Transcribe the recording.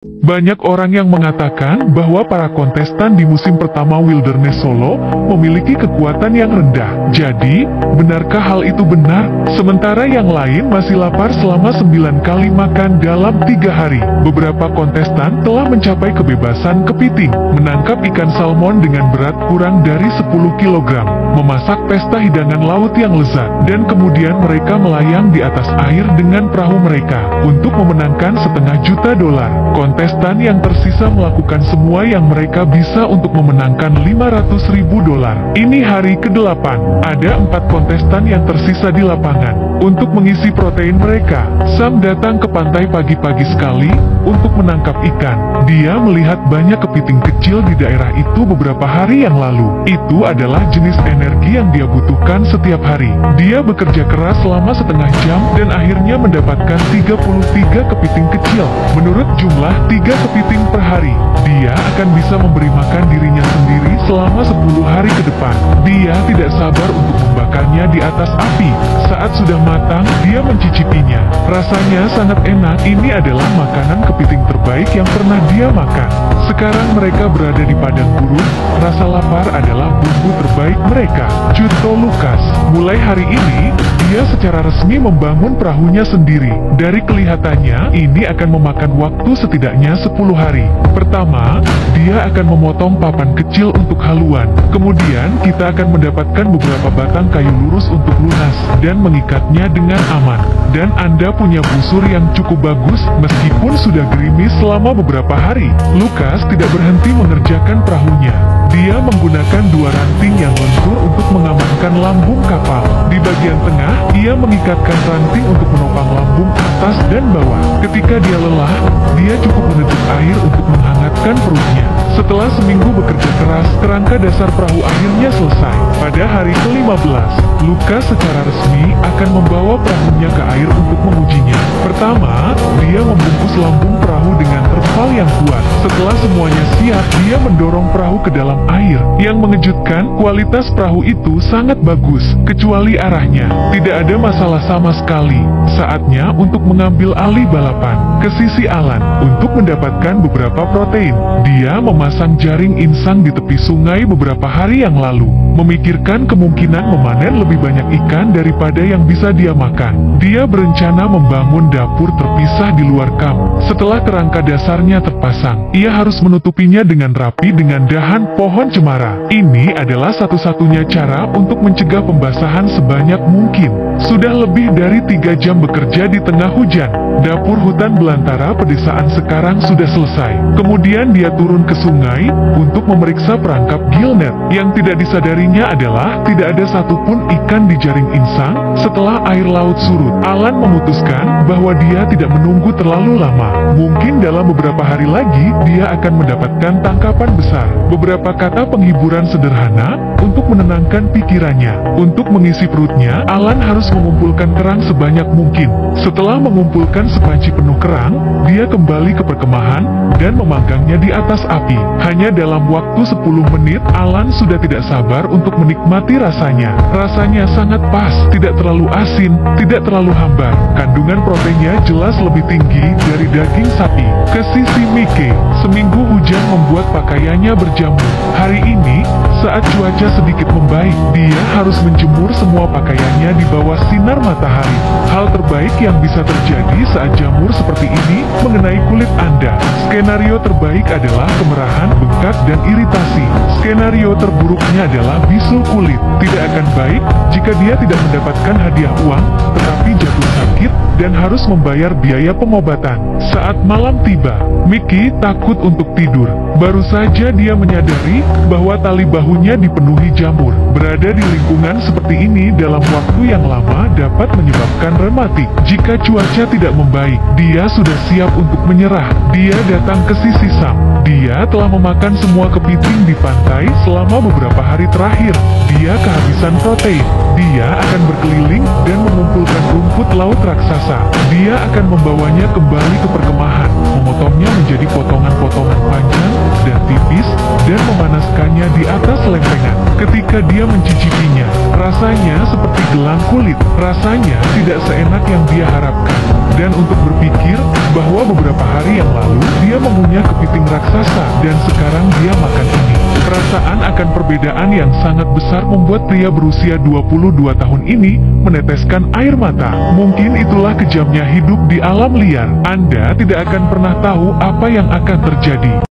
Banyak orang yang mengatakan bahwa para kontestan di musim pertama Wilderness Solo memiliki kekuatan yang rendah. Jadi, benarkah hal itu benar? Sementara yang lain masih lapar selama 9 kali makan dalam 3 hari. Beberapa kontestan telah mencapai kebebasan kepiting, menangkap ikan salmon dengan berat kurang dari 10 kg, memasak pesta hidangan laut yang lezat, dan kemudian mereka melayang di atas air dengan perahu mereka untuk memenangkan $500.000. Kontestan yang tersisa melakukan semua yang mereka bisa untuk memenangkan $500.000. Ini hari ke-8. Ada 4 kontestan yang tersisa di lapangan. Untuk mengisi protein mereka, Sam datang ke pantai pagi-pagi sekali untuk menangkap ikan. Dia melihat banyak kepiting kecil di daerah itu beberapa hari yang lalu. Itu adalah jenis energi yang dia butuhkan setiap hari. Dia bekerja keras selama setengah jam dan akhirnya mendapatkan 33 kepiting kecil. Menurut jumlah 3 kepiting per hari, dia akan bisa memberi makan dirinya sendiri selama 10 hari ke depan. Dia tidak sabar untuk membakarnya di atas api. Saat sudah matang, dia mencicipinya. Rasanya sangat enak. Ini adalah makanan kepiting terbaik yang pernah dia makan. Sekarang mereka berada di padang gurun. Rasa lapar adalah bumbu terbaik mereka. Chuto Lucas. Mulai hari ini, dia secara resmi membangun perahunya sendiri. Dari kelihatannya, ini akan memakan waktu setidaknya 10 hari. Pertama, dia akan memotong papan kecil untuk haluan. Kemudian, kita akan mendapatkan beberapa batang kayu lurus untuk lunas dan mengikatnya dengan aman. Dan Anda punya busur yang cukup bagus, meskipun sudah gerimis selama beberapa hari. Lucas tidak berhenti mengerjakan perahunya. Dia menggunakan 2 ranting yang lentur untuk mengamankan lambung kapal. Di bagian tengah, ia mengikatkan ranting untuk menopang lambung atas dan bawah. Ketika dia lelah, dia cukup meneduh air untuk menghangatkan perutnya. Setelah seminggu bekerja keras, kerangka dasar perahu akhirnya selesai. Pada hari ke-15, Lucas secara resmi akan membawa perahunya ke air untuk mengujinya. Pertama, dia membungkus lambung perahu dengan terpal yang kuat. Setelah semuanya siap, dia mendorong perahu ke dalam air. Yang mengejutkan, kualitas perahu itu sangat bagus, kecuali arahnya. Tidak ada masalah sama sekali. Saatnya untuk mengambil alih balapan ke sisi Alan untuk mendapatkan beberapa protein. Dia memasang jaring insang di tepi sungai beberapa hari yang lalu, memikirkan kemungkinan memanen lebih banyak ikan daripada yang bisa dia makan. Dia berencana membangun dapur terpisah di luar kamp. Setelah kerangka dasarnya terpasang, ia harus menutupinya dengan rapi dengan dahan pohon cemara. Ini adalah satu-satunya cara untuk mencegah pembasahan sebanyak mungkin. Sudah lebih dari 3 jam bekerja di tengah hujan. Dapur hutan belantara pedesaan sekarang sudah selesai. Kemudian dia turun ke sungai untuk memeriksa perangkap gillnet. Yang tidak disadarinya adalah tidak ada satupun ikan di jaring insang setelah air laut surut. Alan memutuskan bahwa dia tidak menunggu terlalu lama. Mungkin dalam beberapa hari lagi dia akan mendapatkan tangkapan besar. Beberapa kata penghiburan sederhana untuk menenangkan pikirannya. Untuk mengisi perutnya, Alan harus mengumpulkan kerang sebanyak mungkin. Setelah mengumpulkan sepanci penuh kerang, dia kembali ke perkemahan dan memanggangnya di atas api. Hanya dalam waktu 10 menit, Alan sudah tidak sabar untuk menikmati rasanya. Rasanya sangat pas, tidak terlalu asin, tidak terlalu hambar. Kandungan proteinnya jelas lebih tinggi dari daging sapi. Ke sisi Mickey, seminggu hujan membuat pakaiannya berjamur. Hari ini, saat cuaca sedikit membaik, dia harus menjemur semua pakaiannya di bawah sinar matahari. Hal terbaik yang bisa terjadi saat jamur seperti ini mengenai kulit Anda. Skenario terbaik adalah kemerahan, bengkak, dan iritasi. Skenario terburuknya adalah bisul kulit. Tidak akan baik jika dia tidak mendapatkan hadiah uang, tetapi jatuh sakit dan harus membayar biaya pengobatan. Saat malam tiba, Mickey takut untuk tidur. Baru saja dia menyadari bahwa tali bahunya dipenuhi jamur. Berada di lingkungan seperti ini dalam waktu yang lama dapat menyebabkan rematik. Jika cuaca tidak membaik, dia sudah siap untuk menyerah. Dia datang ke sisi Sam. Dia telah memakan semua kepiting di pantai selama beberapa hari terakhir. Dia kehabisan protein. Dia akan berkeliling dan mengumpulkan rumput laut raksasa. Dia akan membawanya kembali ke perkemahan, memotongnya menjadi potongan-potongan panjang dan tipis, dan memanaskannya di atas lempengan. Ketika dia mencicipinya, Rasanya seperti gelang kulit, rasanya tidak seenak yang dia harapkan. Dan untuk berpikir bahwa beberapa hari yang lalu dia mengunyah kepiting raksasa dan sekarang dia makan ini. Perasaan akan perbedaan yang sangat besar membuat pria berusia 22 tahun ini meneteskan air mata. Mungkin itulah kejamnya hidup di alam liar. Anda tidak akan pernah tahu apa yang akan terjadi.